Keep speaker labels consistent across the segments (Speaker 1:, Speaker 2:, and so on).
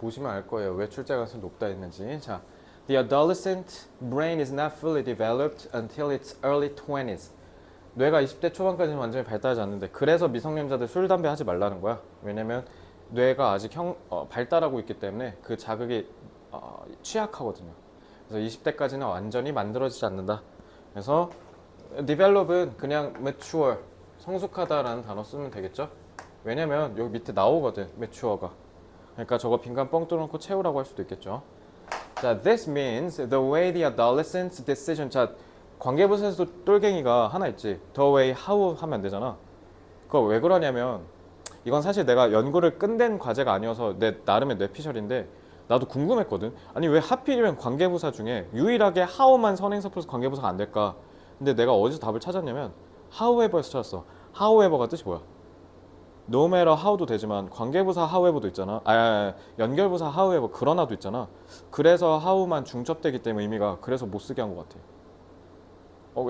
Speaker 1: 보시면 알 거예요. 왜 출제 가능성이 높다 했는지. 자, the adolescent brain is not fully developed until its early 20s. 뇌가 20대 초반까지는 완전히 발달하지 않는데 그래서 미성년자들 술, 담배 하지 말라는 거야. 왜냐면 뇌가 아직 발달하고 있기 때문에 그 자극이 취약하거든요. 그래서 20대까지는 완전히 만들어지지 않는다. 그래서 develop은 그냥 mature, 성숙하다라는 단어 쓰면 되겠죠. 왜냐면 여기 밑에 나오거든, mature가. 그러니까 저거 빈칸 뻥 뚫어놓고 채우라고 할 수도 있겠죠. 자, this means the way the adolescent's decision. 자, 관계부사에서도 똘갱이가 하나 있지. the way how 하면 안 되잖아. 그거 왜 그러냐면 이건 사실 내가 연구를 끝낸 과제가 아니어서 내 나름의 뇌피셜인데 나도 궁금했거든. 아니 왜 하필이면 관계부사 중에 유일하게 how만 선행사 플러스 관계부사가 안 될까? 근데 내가 어디서 답을 찾았냐면 however에서 찾았어. however가 뜻이 뭐야? no matter how도 되지만 관계부사 however도 있잖아. 연결부사 however 그러나도 있잖아. 그래서 how만 중첩되기 때문에 의미가 그래서 못 쓰게 한 것 같아.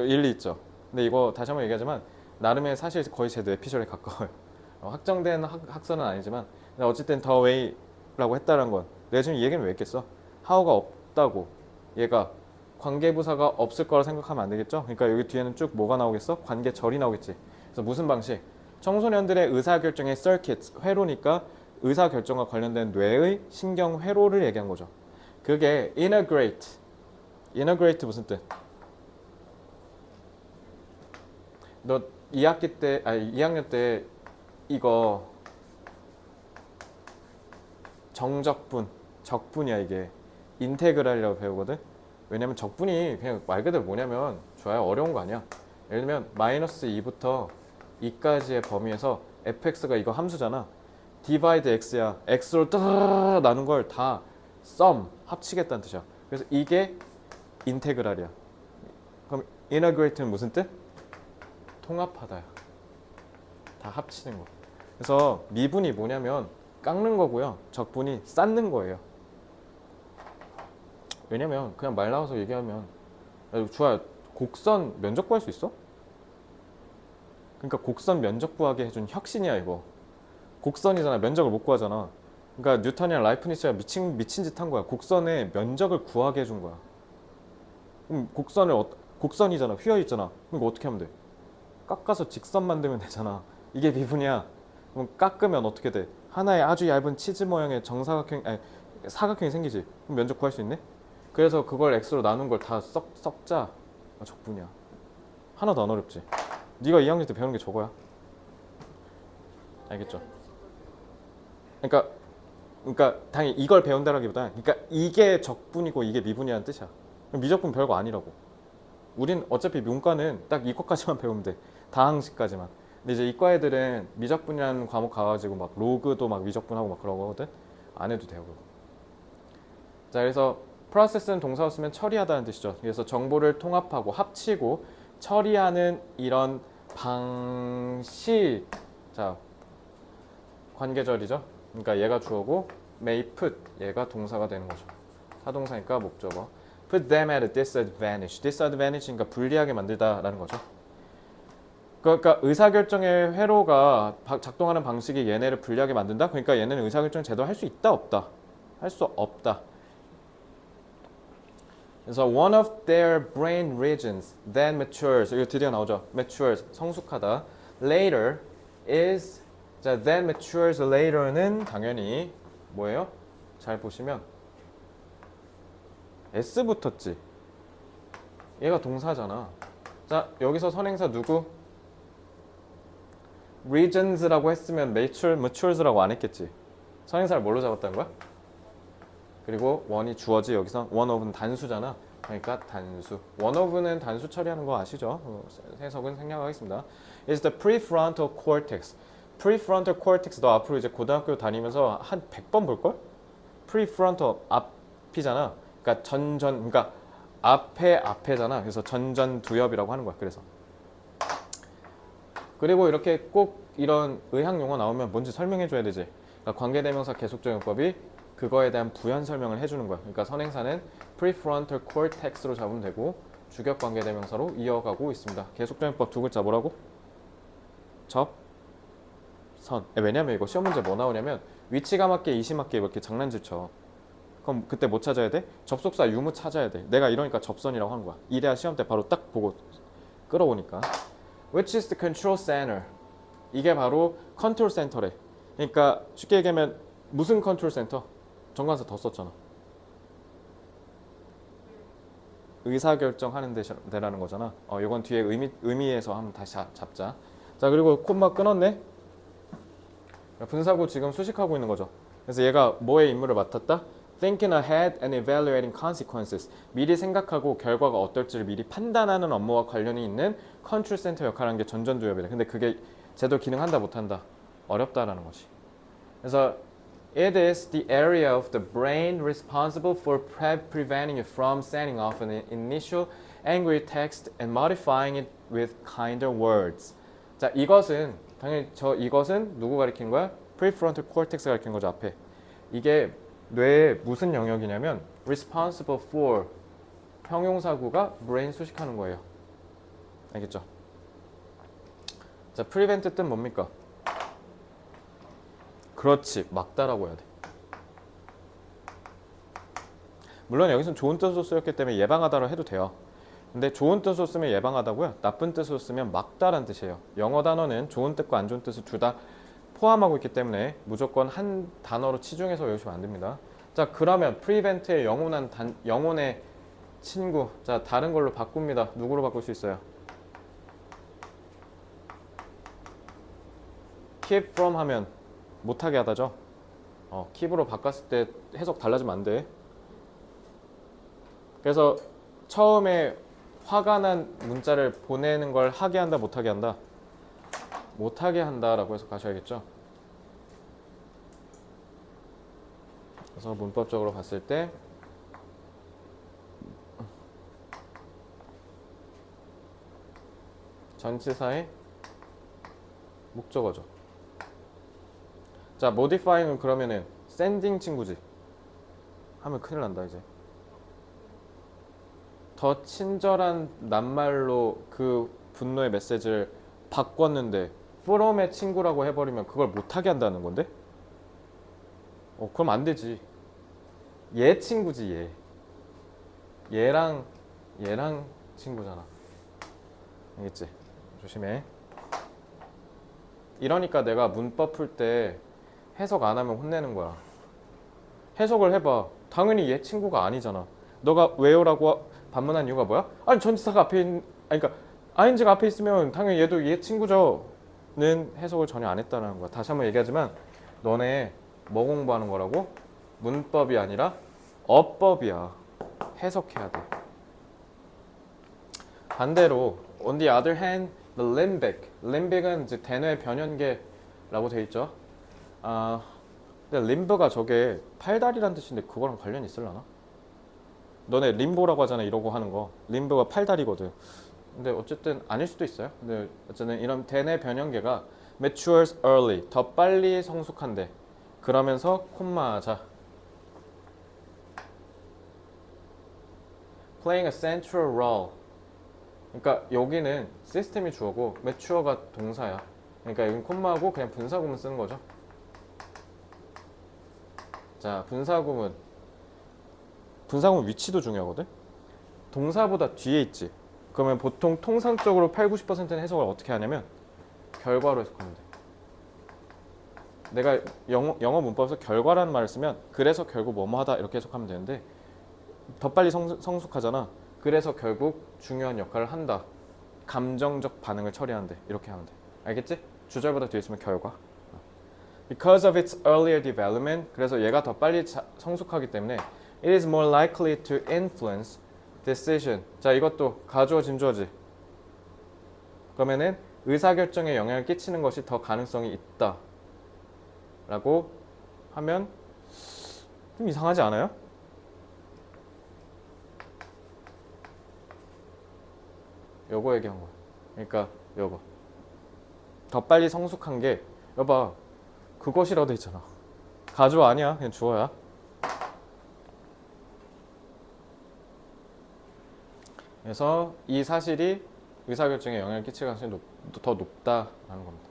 Speaker 1: 일리 있죠. 근데 이거 다시 한번 얘기하지만 나름의 사실 거의 제 뇌피셜에 가까워요. 확정된 학설은 아니지만 어쨌든 the way라고 했다는 건 내가 지금 이 얘기는 왜 했겠어? how가 없다고 얘가 관계부사가 없을 거라 생각하면 안 되겠죠? 그러니까 여기 뒤에는 쭉 뭐가 나오겠어? 관계절이 나오겠지. 그래서 무슨 방식? 청소년들의 의사결정의 circuit, 회로니까 의사결정과 관련된 뇌의 신경 회로를 얘기한 거죠. 그게 integrate. integrate 무슨 뜻? 너 2학년 때 이거 정적분, 적분이야 이게. 인테그랄이라고 배우거든. 왜냐면 적분이 그냥 말 그대로 뭐냐면 좋아요. 어려운 거 아니야. 예를 들면 마이너스 2부터 2까지의 범위에서 fx가 이거 함수잖아. divide x야. x로 따라라라 나눈 걸 다 sum, 합치겠다는 뜻이야. 그래서 이게 인테그랄이야. 그럼 integrate는 무슨 뜻? 통합하다야. 다 합치는 거. 그래서 미분이 뭐냐면 깎는 거고요. 적분이 쌓는 거예요. 왜냐면 그냥 말 나와서 얘기하면 주아 곡선 면적 구할 수 있어? 그러니까 곡선 면적 구하게 해준 혁신이야 이거. 곡선이잖아. 면적을 못 구하잖아. 그러니까 뉴턴이랑 라이프니츠가 미친 짓 한 거야. 곡선의 면적을 구하게 해준 거야. 그럼 곡선이잖아. 휘어 있잖아. 그럼 이거 어떻게 하면 돼? 깎아서 직선 만들면 되잖아. 이게 미분이야. 그럼 깎으면 어떻게 돼? 하나의 아주 얇은 치즈 모양의 사각형이 생기지. 그럼 면적 구할 수 있네? 그래서 그걸 x로 나눈 걸 다 썩자. 적분이야. 하나도 안 어렵지. 네가 2학년 때 배우는 게 저거야. 알겠죠? 그러니까 당연히 이걸 배운다라기보다 그러니까 이게 적분이고 이게 미분이라는 뜻이야. 미적분 별거 아니라고. 우린 어차피 문과는 딱 이거까지만 배우면 돼. 다항식까지만. 근데 이제 이과 애들은 미적분이라는 과목 가가지고 막 로그도 막 미적분하고 막 그러거든. 안 해도 돼요. 그거. 자, 그래서 process는 동사로 쓰면 처리하다는 뜻이죠. 그래서 정보를 통합하고 합치고 처리하는 이런 방식. 자, 관계절이죠. 그러니까 얘가 주어고 may put 얘가 동사가 되는 거죠. 타동사니까 목적어. Put them at a disadvantage. disadvantage니까 불리하게 만들다라는 거죠. 그러니까 의사결정의 회로가 작동하는 방식이 얘네를 불리하게 만든다? 그러니까 얘네는 의사결정을 제대로 할 수 있다? 없다? 할 수 없다. 그래서 one of their brain regions then matures. 이거 드디어 나오죠. matures, 성숙하다. later is, 자, then matures later는 당연히 뭐예요? 잘 보시면 S 붙었지. 얘가 동사잖아. 자, 여기서 선행사 누구? regions라고 했으면 matures라고 안 했겠지. 선행사를 뭘로 잡았다는 거야? 그리고 one이 주어지. 여기서 one of는 단수잖아. 그러니까 단수. one of는 단수 처리하는 거 아시죠? 해석은 생략하겠습니다. is the prefrontal cortex. prefrontal cortex 너 앞으로 이제 고등학교 다니면서 한 100번 볼걸? prefrontal 앞이잖아. 그러니까 그러니까 앞에잖아. 그래서 전전두엽이라고 하는 거야. 그래서 그리고 이렇게 꼭 이런 의학 용어 나오면 뭔지 설명해 줘야 되지. 그러니까 관계대명사 계속적용법이 그거에 대한 부연 설명을 해주는 거야. 그러니까 선행사는 prefrontal cortex로 잡으면 되고 주격 관계대명사로 이어가고 있습니다. 계속적용법 두 글자 뭐라고? 접, 선. 왜냐면 이거 시험 문제 뭐 나오냐면 위치가 맞게 이시 맞게 이렇게 장난질 쳐. 그럼 그때 뭐 찾아야 돼? 접속사 유무 찾아야 돼. 내가 이러니까 접선이라고 하는 거야. 이래야 시험 때 바로 딱 보고 끌어오니까. Which is the control center? 이게 바로 컨트롤 센터래. 그러니까 쉽게 얘기하면 무슨 컨트롤 센터? 정관사 더 썼잖아. 의사결정하는 데라는 거잖아. 이건 뒤에 의미에서 한번 다시 잡자. 자, 그리고 콤마 끊었네. 분사구 지금 수식하고 있는 거죠. 그래서 얘가 뭐의 임무를 맡았다? Thinking ahead and evaluating consequences. 미리 생각하고 결과가 어떨지를 미리 판단하는 업무와 관련이 있는 컨트롤 센터 역할을 하는 게 전전두엽이래. 근데 그게 제대로 기능한다 못한다? 어렵다라는 거지. 그래서 It is the area of the brain responsible for preventing you from sending off an initial angry text and modifying it with kinder words. 자, 이것은 당연히 이것은 누구 가리킨 거야? prefrontal cortex 가리킨 거죠, 앞에. 이게 뇌의 무슨 영역이냐면 responsible for 형용사구가 brain 수식하는 거예요. 알겠죠? 자, prevent 뜻 뭡니까? 그렇지, 막다라고 해야 돼. 물론 여기서는 좋은 뜻으로 쓰였기 때문에 예방하다로 해도 돼요. 근데 좋은 뜻으로 쓰면 예방하다고요. 나쁜 뜻으로 쓰면 막다란 뜻이에요. 영어 단어는 좋은 뜻과 안 좋은 뜻을 둘 다 포함하고 있기 때문에 무조건 한 단어로 치중해서 외우시면 안 됩니다. 자, 그러면 prevent의 영혼의 친구. 자, 다른 걸로 바꿉니다. 누구로 바꿀 수 있어요? keep from 하면 못하게 하다죠. keep으로 바꿨을 때 해석 달라지면 안 돼. 그래서 처음에 화가 난 문자를 보내는 걸 하게 한다, 못하게 한다? 못하게 한다라고 해석하셔야겠죠. 그래서 문법적으로 봤을 때 전치사의 목적어죠. 자, modifying은 그러면은 sending 친구지. 하면 큰일 난다 이제. 더 친절한 낱말로 그 분노의 메시지를 바꿨는데 from의 친구라고 해버리면 그걸 못하게 한다는 건데? 그럼 안 되지. 얘 친구지, 얘. 얘랑 친구잖아. 알겠지? 조심해. 이러니까 내가 문법 풀 때 해석 안 하면 혼내는 거야. 해석을 해봐. 당연히 얘 친구가 아니잖아. 너가 왜요라고 반문한 이유가 뭐야? 아니 전치사가 그러니까 ing가 앞에 있으면 당연히 얘도 얘 친구죠. 는 해석을 전혀 안 했다는 거야. 다시 한번 얘기하지만 너네 뭐 공부하는 거라고? 문법이 아니라 어법이야. 해석해야 돼. 반대로 on the other hand, the limbic은 이제 대뇌 변연계라고 돼 있죠. 근데 림브가 저게 팔다리란 뜻인데 그거랑 관련이 있을라나? 너네 림보라고 하잖아, 이러고 하는 거. 림브가 팔다리거든. 근데 어쨌든 아닐 수도 있어요. 근데 어쨌든 이런 대뇌 변연계가 matures early, 더 빨리 성숙한데. 그러면서 콤마하자. playing a central role. 그러니까 여기는 시스템이 주어고 mature가 동사야. 그러니까 여긴 콤마하고 그냥 분사구문 쓰는 거죠. 자, 분사구문 위치도 중요하거든. 동사보다 뒤에 있지. 그러면 보통 통상적으로 80~90%는 해석을 어떻게 하냐면 결과로 해석하면 돼. 내가 영어 문법에서 결과라는 말을 쓰면 그래서 결국 뭐뭐하다 이렇게 해석하면 되는데 더 빨리 성숙하잖아. 그래서 결국 중요한 역할을 한다. 감정적 반응을 처리하는데 이렇게 하면 돼. 알겠지? 주절보다 뒤에 있으면 결과. Because of its earlier development, 그래서 얘가 더 빨리 성숙하기 때문에 it is more likely to influence decision. 자, 이것도 가주어 짐주어지. 그러면은 의사결정에 영향을 끼치는 것이 더 가능성이 있다 라고 하면 좀 이상하지 않아요? 요거 얘기한 거야. 그러니까 요거 더 빨리 성숙한 게 여봐 그것이라고 돼 있잖아. 가주어 아니야, 그냥 주어야. 그래서 이 사실이 의사결정에 영향을 끼칠 가능성이 더 높다라는 겁니다.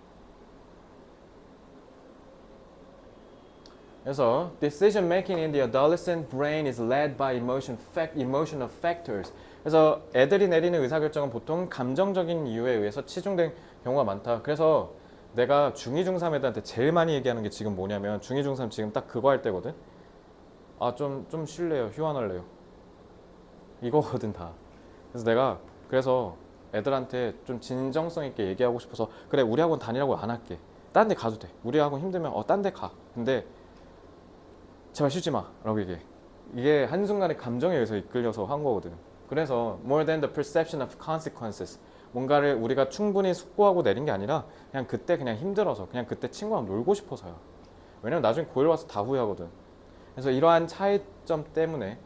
Speaker 1: 그래서 decision making in the adolescent brain is led by emotional factors. 그래서 애들이 내리는 의사결정은 보통 감정적인 이유에 의해서 치중된 경우가 많다. 그래서 내가 중2, 중3 애들한테 제일 많이 얘기하는 게 지금 뭐냐면 중2, 중3 지금 딱 그거 할 때거든. 아, 좀 쉴래요. 휴환할래요. 이거거든 다. 그래서 내가 그래서 애들한테 좀 진정성 있게 얘기하고 싶어서 그래 우리 학원 다니라고 안 할게. 딴 데 가도 돼. 우리 학원 힘들면 딴 데 가. 근데 제발 쉬지 마 라고 얘기해. 이게 한순간에 감정에 의해서 이끌려서 한 거거든. 그래서 more than the perception of consequences, 뭔가를 우리가 충분히 숙고하고 내린 게 아니라 그냥 그때 그냥 힘들어서 그냥 그때 친구랑 놀고 싶어서요. 왜냐면 나중에 고1 와서 다 후회하거든. 그래서 이러한 차이점 때문에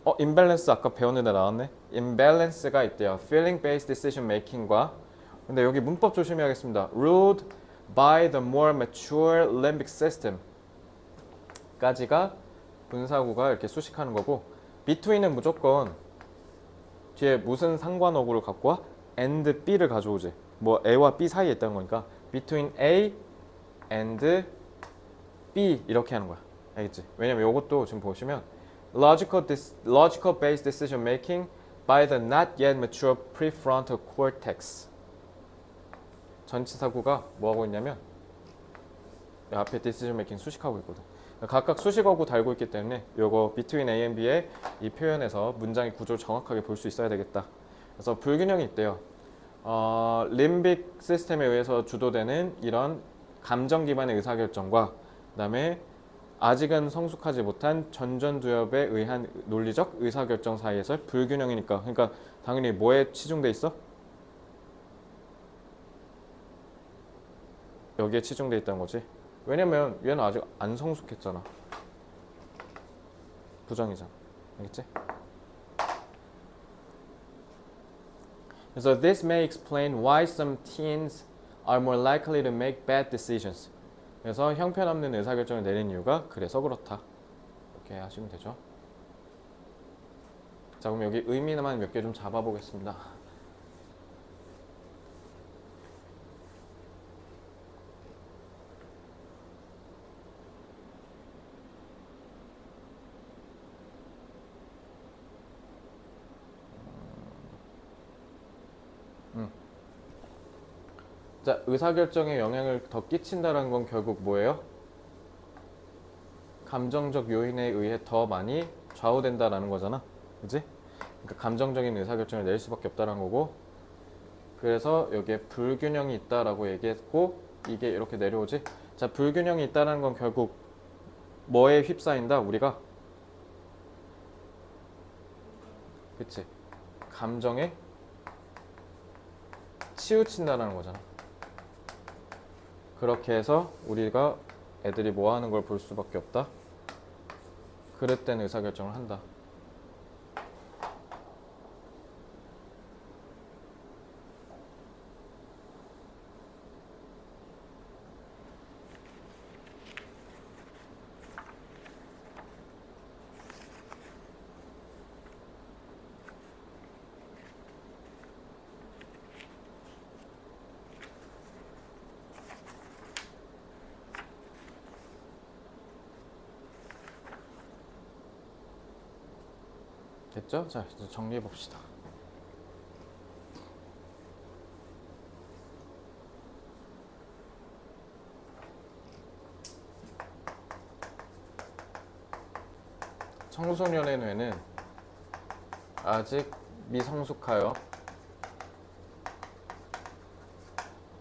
Speaker 1: imbalance 아까 배웠는데 나왔네. imbalance가 있대요. feeling based decision making과, 근데 여기 문법 조심해야겠습니다. ruled by the more mature limbic system 까지가 분사구가 이렇게 수식하는 거고, between은 무조건 뒤에 무슨 상관어구를 갖고 와? and B를 가져오지. 뭐 A와 B 사이에 있다는 거니까 between A and B 이렇게 하는 거야. 알겠지? 왜냐면 이것도 지금 보시면 logical based decision making by the not yet mature prefrontal cortex. 전치사구가 뭐 하고 있냐면 앞에 decision making 수식하고 있거든. 각각 수식어구 달고 있기 때문에 요거 between A and B의 이 표현에서 문장의 구조를 정확하게 볼 수 있어야 되겠다. 그래서 불균형이 있대요. 림빅 시스템에 의해서 주도되는 이런 감정 기반의 의사결정과 그다음에 아직은 성숙하지 못한 전전두엽에 의한 논리적 의사결정 사이에서 불균형이니까, 그러니까 당연히 뭐에 치중돼 있어? 여기에 치중돼 있다는 거지. 왜냐면 얘는 아직 안 성숙했잖아. 부정이잖아. 알겠지? 그래서 this may explain why some teens are more likely to make bad decisions. 그래서 형편없는 의사결정을 내리는 이유가 그래서 그렇다. 이렇게 하시면 되죠. 자, 그럼 여기 의미만 몇 개 좀 잡아보겠습니다. 자, 의사결정에 영향을 더 끼친다는 건 결국 뭐예요? 감정적 요인에 의해 더 많이 좌우된다라는 거잖아. 그지? 그러니까 감정적인 의사결정을 내릴 수밖에 없다는 거고, 그래서 여기에 불균형이 있다라고 얘기했고, 이게 이렇게 내려오지. 자, 불균형이 있다는 건 결국 뭐에 휩싸인다? 우리가, 그치? 감정에 치우친다는 거잖아. 그렇게 해서 우리가 애들이 뭐 하는 걸 볼 수밖에 없다. 그릇된 의사결정을 한다. 됐죠? 자, 이제 정리해 봅시다. 청소년의 뇌는 아직 미성숙하여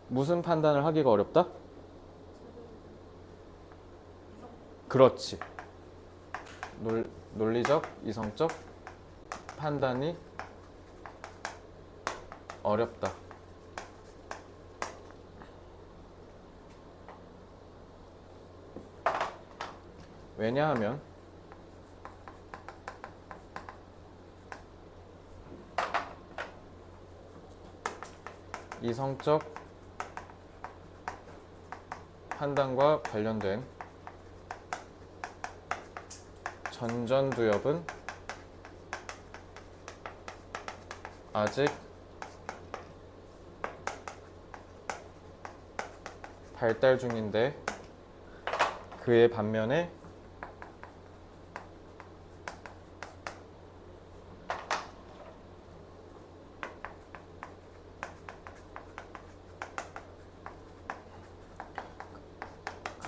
Speaker 1: 무슨 판단을 하기가 어렵다? 그렇지. 논리적, 이성적 판단이 어렵다. 왜냐하면 이성적 판단과 관련된 전전두엽은 아직 발달 중인데, 그의 반면에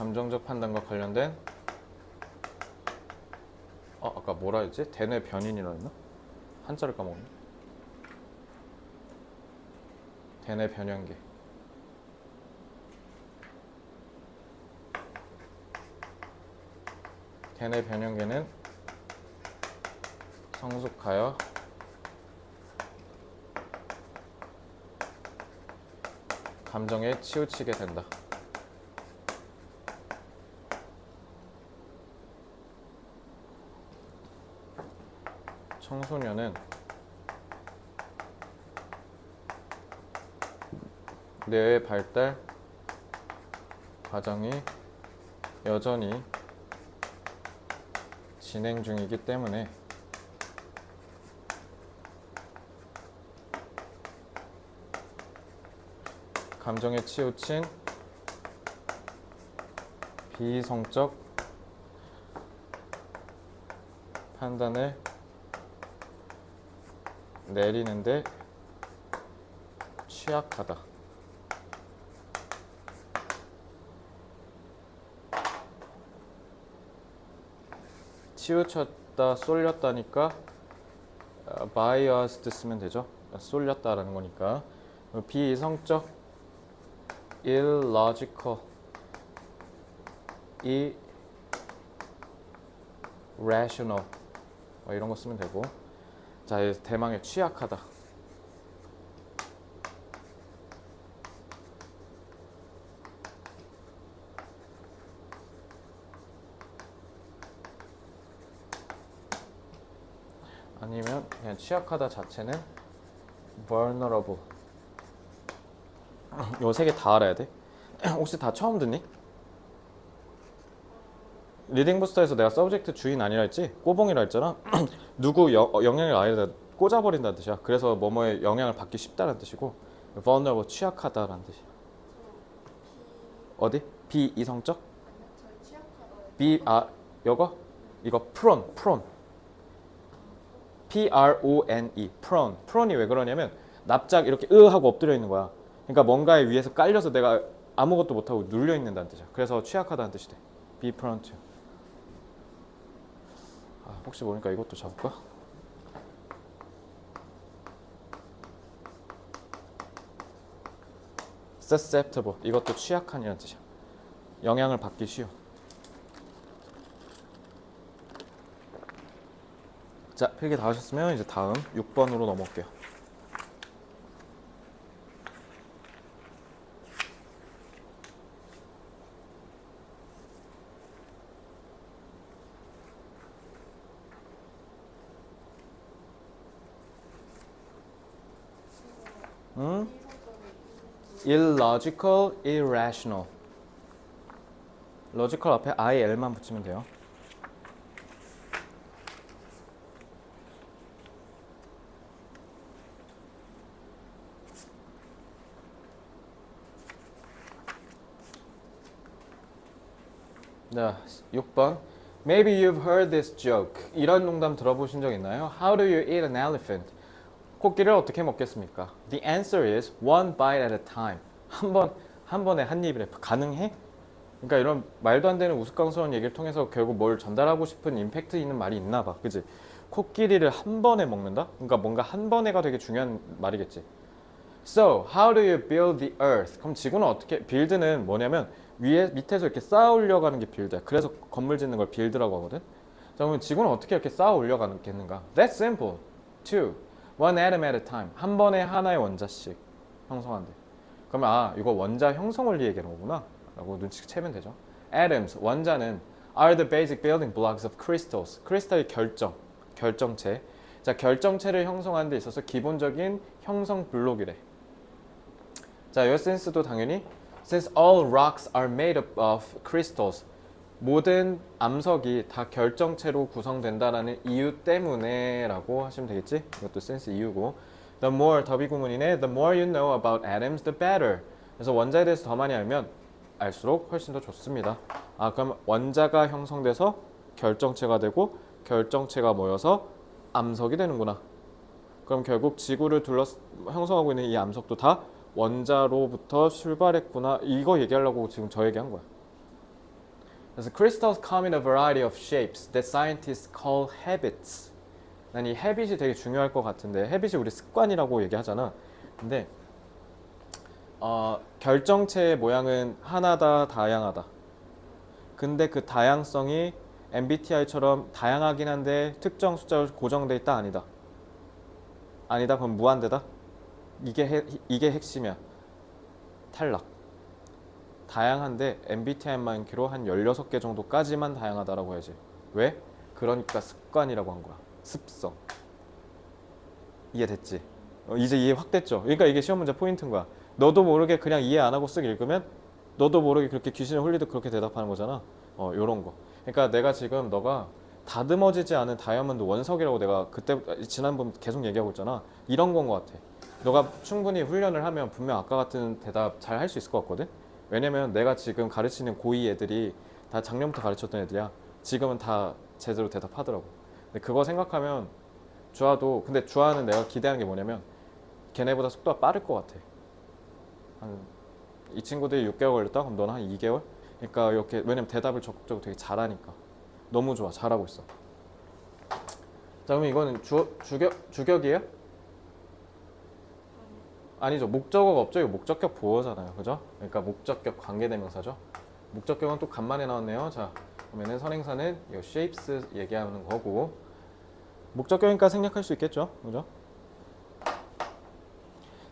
Speaker 1: 감정적 판단과 관련된 아까 뭐라 했지? 대뇌 변인이라 했나? 한자를 까먹었네. 대뇌 변형계. 대뇌 변형계는 성숙하여 감정에 치우치게 된다. 청소년은 뇌의 발달 과정이 여전히 진행 중이기 때문에 감정에 치우친 비이성적 판단을 내리는데 취약하다. 치우쳤다, 쏠렸다니까 biased 쓰면 되죠. 쏠렸다라는 거니까. 비이성적, illogical, irrational 이런 거 쓰면 되고. 자, 대망의 취약하다. 아니면 그냥 취약하다 자체는 vulnerable. 요 세 개 다 알아야 돼. 혹시 다 처음 듣니? 리딩 부스터에서 내가 서브젝트 주인 아니라 했지? 꼬봉이라 했잖아. 누구 영향을 아예 꽂아버린다는 뜻이야. 그래서 뭐뭐에 영향을 받기 쉽다는 뜻이고, vulnerable 취약하다라는 뜻이야. 어디? 비이성적? 이거 prone. prone. prone이 왜 그러냐면 납작 이렇게 하고 엎드려 있는 거야. 그러니까 뭔가에 위에서 깔려서 내가 아무것도 못하고 눌려 있는다는 뜻이야. 그래서 취약하다는 뜻이 돼. be prone to. 혹시 모르니까 이것도 잡을까? susceptible. 이것도 취약한이라는 뜻이야. 영향을 받기 쉬워. 자, 필기 다 하셨으면 이제 다음 6번으로 넘어올게요. illogical, irrational. logical 앞에 il만 붙이면 돼요. 자, 6번. Maybe you've heard this joke. 이런 농담 들어보신 적 있나요? How do you eat an elephant? 코끼리를 어떻게 먹겠습니까? The answer is one bite at a time. 한 번에 한 입이래. 가능해? 그러니까 이런 말도 안 되는 우스꽝스러운 얘기를 통해서 결국 뭘 전달하고 싶은 임팩트 있는 말이 있나 봐. 그지? 코끼리를 한 번에 먹는다? 그러니까 뭔가 한 번에가 되게 중요한 말이겠지. So, how do you build the earth? 그럼 지구는 어떻게, build는 뭐냐면 밑에서 이렇게 쌓아 올려가는 게 build야. 그래서 건물 짓는 걸 build라고 하거든. 자, 그럼 지구는 어떻게 이렇게 쌓아 올려가겠는가? That's simple. Two, one atom at a time. 한 번에 하나의 원자씩 형성한대. 그러면 이거 원자 형성 원리 얘기하는 거구나 라고 눈치채면 되죠. Atoms, 원자는 are the basic building blocks of crystals. 크리스탈의 결정체. 자, 결정체를 형성하는 데 있어서 기본적인 형성 블록이래. 자, 이 센스도 당연히 since all rocks are made up of crystals. 모든 암석이 다 결정체로 구성된다라는 이유 때문에 라고 하시면 되겠지? 이것도 센스 이유고. The more, 더비 구문이네. The more you know about atoms, the better. 그래서 원자에 대해서 더 많이 알면 알수록 훨씬 더 좋습니다. 그럼 원자가 형성돼서 결정체가 되고 결정체가 모여서 암석이 되는구나. 그럼 결국 지구를 형성하고 있는 이 암석도 다 원자로부터 출발했구나. 이거 얘기하려고 지금 저 얘기한 거야. 그래서 crystals come in a variety of shapes that scientists call habits. 난 이 habit이 되게 중요할 것 같은데 habit이 우리 습관이라고 얘기하잖아. 근데 결정체의 모양은 하나다, 다양하다. 근데 그 다양성이 MBTI처럼 다양하긴 한데 특정 숫자로 고정돼 있다, 아니다. 아니다, 그럼 무한대다. 이게 핵심이야. 탈락. 다양한데 MBTI만키로 한 16개 정도까지만 다양하다라고 해야지. 왜? 그러니까 습관이라고 한 거야. 습성. 이해됐지? 이제 이해 확 됐죠? 그러니까 이게 시험 문제 포인트인 거야. 너도 모르게 그냥 이해 안 하고 쓱 읽으면 너도 모르게 그렇게 귀신을 홀리듯 그렇게 대답하는 거잖아. 요런 거. 그러니까 내가 지금 너가 다듬어지지 않은 다이아몬드 원석이라고 내가 그때 지난번 계속 얘기하고 있잖아. 이런 건 것 같아. 너가 충분히 훈련을 하면 분명 아까 같은 대답 잘 할 수 있을 것 같거든. 왜냐면 내가 지금 가르치는 고2 애들이 다 작년부터 가르쳤던 애들이야. 지금은 다 제대로 대답하더라고. 근데 그거 생각하면 주아도, 근데 주아는 내가 기대하는 게 뭐냐면 걔네보다 속도가 빠를 것 같아. 이 친구들이 6개월 걸렸다? 그럼 너는 한 2개월? 그러니까 이렇게, 왜냐면 대답을 적극적으로 되게 잘하니까. 너무 좋아. 잘하고 있어. 자, 그럼 이거는 주격이에요? 아니죠. 목적어가 없죠. 이거 목적격 보어잖아요. 그죠? 그러니까 목적격 관계대명사죠. 목적격은 또 간만에 나왔네요. 자, 그러면은 선행사는 이 shapes 얘기하는 거고, 목적격이니까 생략할 수 있겠죠. 그죠?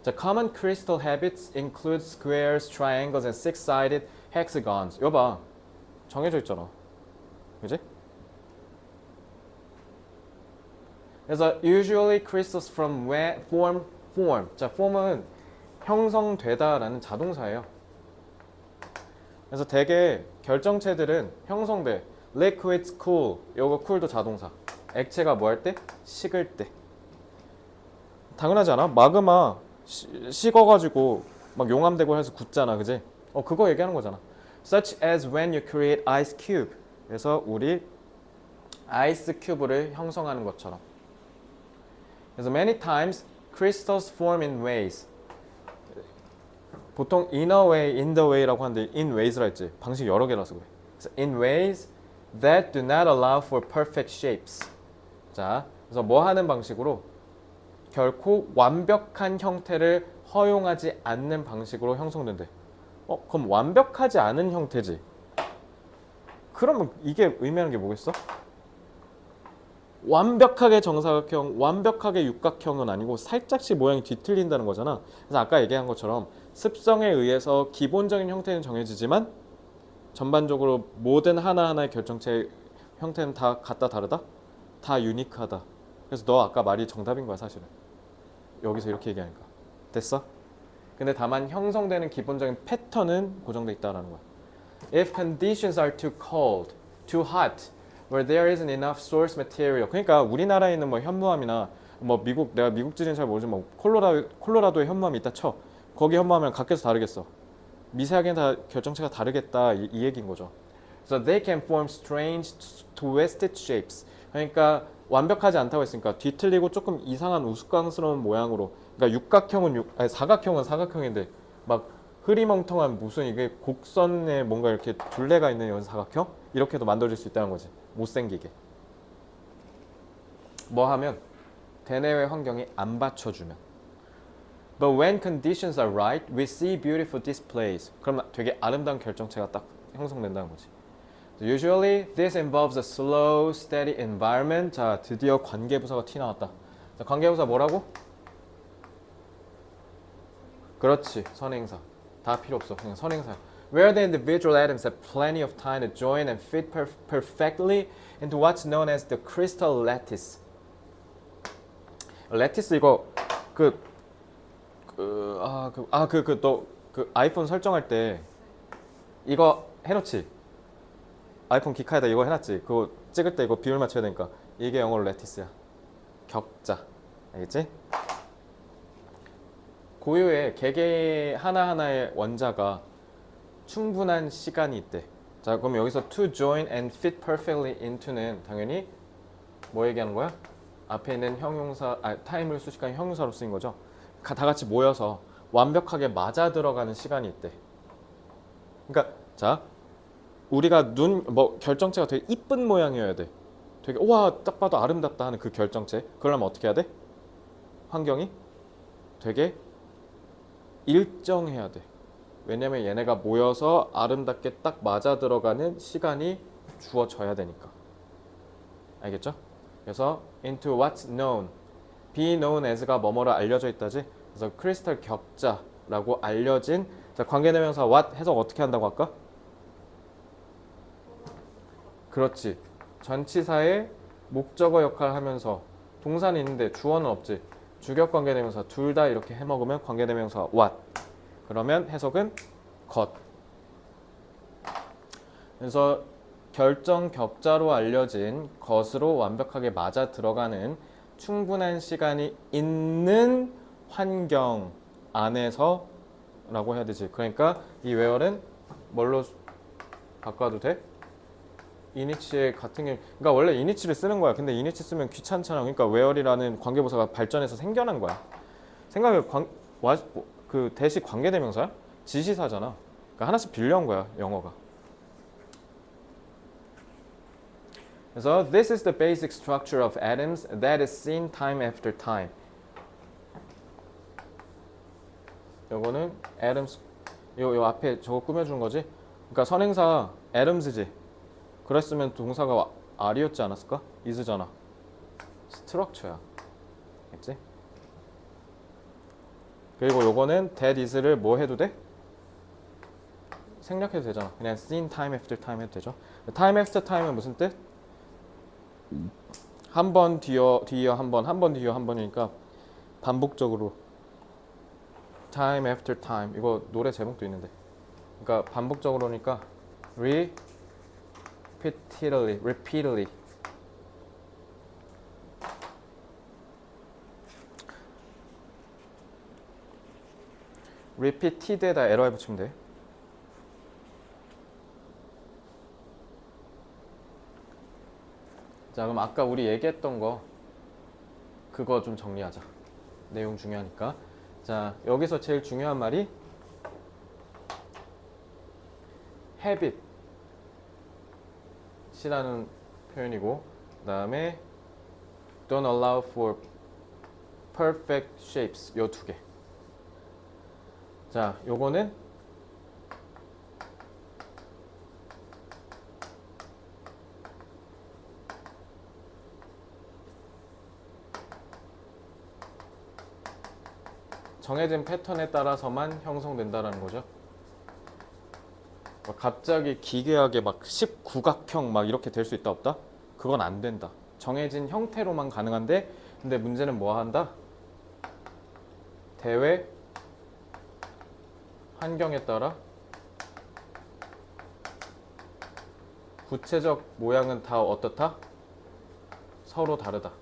Speaker 1: 자, common crystal habits include squares, triangles, and six-sided hexagons. 이거 봐. 정해져 있잖아. 그지? 그래서 usually crystals form. 자, form은 형성되다라는 자동사예요. 그래서 대개 결정체들은 형성돼. liquids cool. 요거 cool도 자동사. 액체가 뭐 할 때? 식을 때. 당연하지 않아? 마그마 식어가지고 막 용암되고 해서 굳잖아. 그지? 그거 얘기하는 거잖아. Such as when you create ice cube. 그래서 우리 아이스 큐브를 형성하는 것처럼. 그래서 many times crystals form in ways. 보통 in a way, in the way라고 하는데 in ways라 했지. 방식 여러 개라서 그래. 그래서 in ways that do not allow for perfect shapes. 자, 그래서 뭐 하는 방식으로? 결코 완벽한 형태를 허용하지 않는 방식으로 형성된대. 그럼 완벽하지 않은 형태지. 그러면 이게 의미하는 게 뭐겠어? 완벽하게 정사각형, 완벽하게 육각형은 아니고 살짝씩 모양이 뒤틀린다는 거잖아. 그래서 아까 얘기한 것처럼 습성에 의해서 기본적인 형태는 정해지지만 전반적으로 모든 하나하나의 결정체의 형태는 다 같다 다르다? 다 유니크하다. 그래서 너 아까 말이 정답인 거야 사실은. 여기서 이렇게 얘기하니까. 됐어? 근데 다만 형성되는 기본적인 패턴은 고정돼 있다라는 거야. If conditions are too cold, too hot, where there isn't enough source material. 그러니까 우리나라에 있는 뭐 현무암이나 뭐 미국, 내가 미국 지리는 잘 모르지만 뭐 콜로라도에 현무암이 있다 쳐. 거기 현무암이랑 각계서 다르겠어. 미세하게는 다 결정체가 다르겠다 이 얘기인 거죠. So they can form strange twisted shapes. 그러니까 완벽하지 않다고 했으니까 뒤틀리고 조금 이상한 우스꽝스러운 모양으로. 그러니까 사각형은 사각형인데 막 흐리멍텅한 무슨 이게 곡선에 뭔가 이렇게 둘레가 있는 이런 사각형? 이렇게도 만들어질 수 있다는 거지. 못생기게. 뭐 하면? 대내외 환경이 안 받쳐주면. But when conditions are right, we see beautiful displays. 그럼 되게 아름다운 결정체가 딱 형성된다는 거지. Usually, this involves a slow, steady environment. 자, 드디어 관계부사가 티 나왔다. 자, 관계부사 뭐라고? 그렇지, 선행사. 다 필요 없어. 그냥 선행사. Where the individual atoms have plenty of time to join and fit perfectly into what's known as the crystal lattice. lattice 이거 너 아이폰 설정할 때 이거 해놓지. 아이폰 기카에다 이거 해놨지. 그거 찍을 때 이거 비율 맞춰야 되니까. 이게 영어로 lattice야. 격자. 알겠지? 고유의 개개 하나하나의 원자가 충분한 시간이 있대. 자, 그럼 여기서 to join and fit perfectly into는 당연히 뭐 얘기하는 거야? 앞에 있는 형용사, 타임을 수식한 형용사로 쓰인 거죠. 다 같이 모여서 완벽하게 맞아 들어가는 시간이 있대. 그러니까 자, 우리가 결정체가 되게 이쁜 모양이어야 돼. 되게 우와 딱 봐도 아름답다 하는 그 결정체. 그러려면 어떻게 해야 돼? 환경이 되게 일정해야 돼. 왜냐면 얘네가 모여서 아름답게 딱 맞아 들어가는 시간이 주어져야 되니까. 알겠죠? 그래서 into what's known, be known as가 뭐뭐라 알려져 있다지. 그래서 크리스탈 격자라고 알려진. 자, 관계대명사 what 해석 어떻게 한다고 할까? 그렇지. 전치사의 목적어 역할을 하면서 동사는 있는데 주어는 없지. 주격 관계대명사 둘 다 이렇게 해먹으면 관계대명사 what. 그러면 해석은 것. 그래서 결정 격자로 알려진 것으로 완벽하게 맞아 들어가는 충분한 시간이 있는 환경 안에서 라고 해야 되지. 그러니까 이 where는 뭘로 바꿔도 돼? 이니치의 같은 게, 그러니까 원래 이니치를 쓰는 거야. 근데 이니치 쓰면 귀찮잖아. 그러니까 where이라는 관계부사가 발전해서 생겨난 거야. 생각해 그 대시 관계대명사야? 지시사잖아. 그러니까 하나씩 빌려온 거야 영어가. 그래서 this is the basic structure of atoms that is seen time after time. 요거는 atoms, 요 앞에 저거 꾸며준 거지. 그러니까 선행사 atoms지. 그랬으면 동사가 are였지 않았을까? is잖아. structure야. 알겠지? 그리고 요거는 that is를 뭐 해도 돼? 생략해도 되잖아. 그냥 seen time after time 해도 되죠. time after time은 무슨 뜻? 한 번 뒤어 한 번, 한 번 뒤어 한 번이니까 반복적으로. time after time. 이거 노래 제목도 있는데. 그러니까 반복적으로니까 repeatedly. repeated에다 ly 붙이면 돼. 자, 그럼 아까 우리 얘기했던 거 그거 좀 정리하자. 내용 중요하니까. 자, 여기서 제일 중요한 말이 habit이라는 표현이고, 그 다음에 don't allow for perfect shapes, 요 두 개. 자, 요거는 정해진 패턴에 따라서만 형성된다라는 거죠. 갑자기 기괴하게 막 19각형 막 이렇게 될 수 있다 없다? 그건 안 된다. 정해진 형태로만 가능한데, 근데 문제는 뭐 한다? 대외 환경에 따라 구체적 모양은 다 어떻다? 서로 다르다.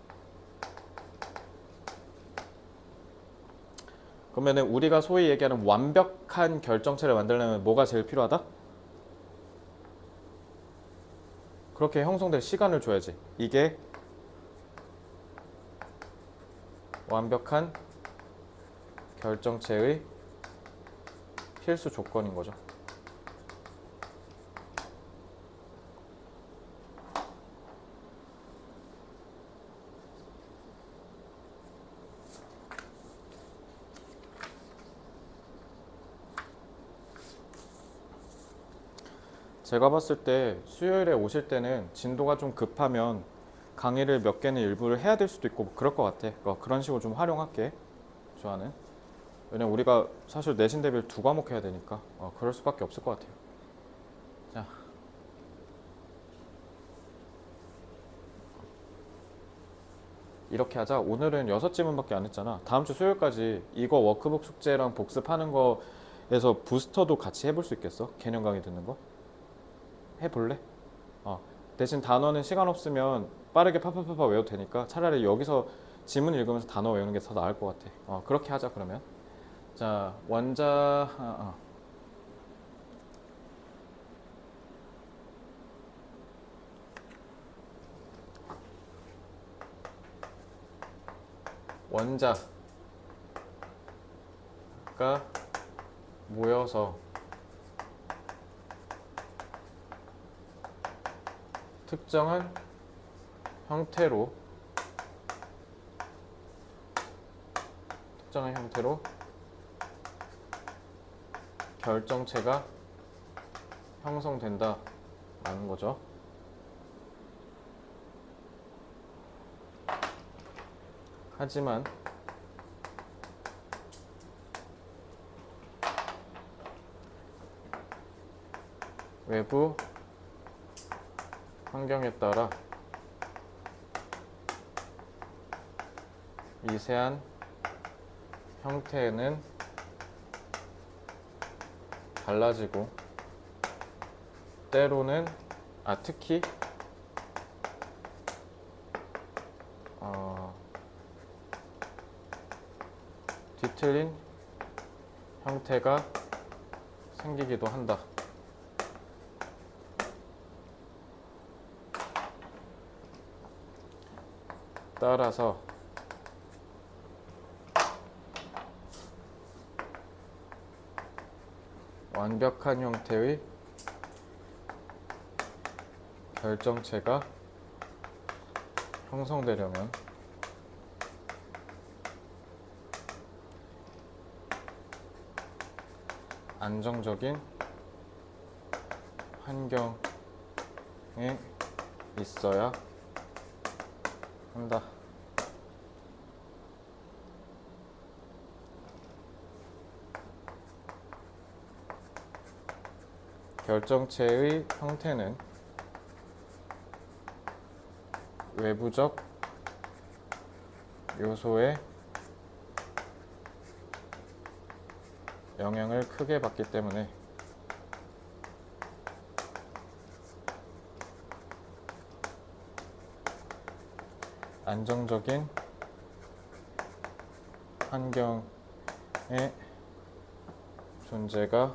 Speaker 1: 그러면은 우리가 소위 얘기하는 완벽한 결정체를 만들려면 뭐가 제일 필요하다? 그렇게 형성될 시간을 줘야지. 이게 완벽한 결정체의 필수 조건인 거죠. 제가 봤을 때 수요일에 오실 때는 진도가 좀 급하면 강의를 몇 개는 일부를 해야 될 수도 있고 그럴 것 같아. 그런 식으로 좀 활용할게. 좋아하는. 왜냐면 우리가 사실 내신 대비를 2과목 해야 되니까 그럴 수밖에 없을 것 같아요. 자, 이렇게 하자. 오늘은 6지문밖에 안 했잖아. 다음 주 수요일까지 이거 워크북 숙제랑 복습하는 거에서 부스터도 같이 해볼 수 있겠어? 개념 강의 듣는 거? 해볼래? 대신 단어는 시간 없으면 빠르게 파파파파 외워도 되니까 차라리 여기서 지문 읽으면서 단어 외우는 게 더 나을 것 같아. 그렇게 하자 그러면. 자, 원자가 모여서 특정한 형태로 결정체가 형성된다 라는 거죠. 하지만 외부 환경에 따라 미세한 형태는 달라지고 때로는 특히 뒤틀린 형태가 생기기도 한다. 따라서 완벽한 형태의 결정체가 형성되려면 안정적인 환경에 있어야 한다. 결정체의 형태는 외부적 요소의 영향을 크게 받기 때문에 안정적인 환경의 존재가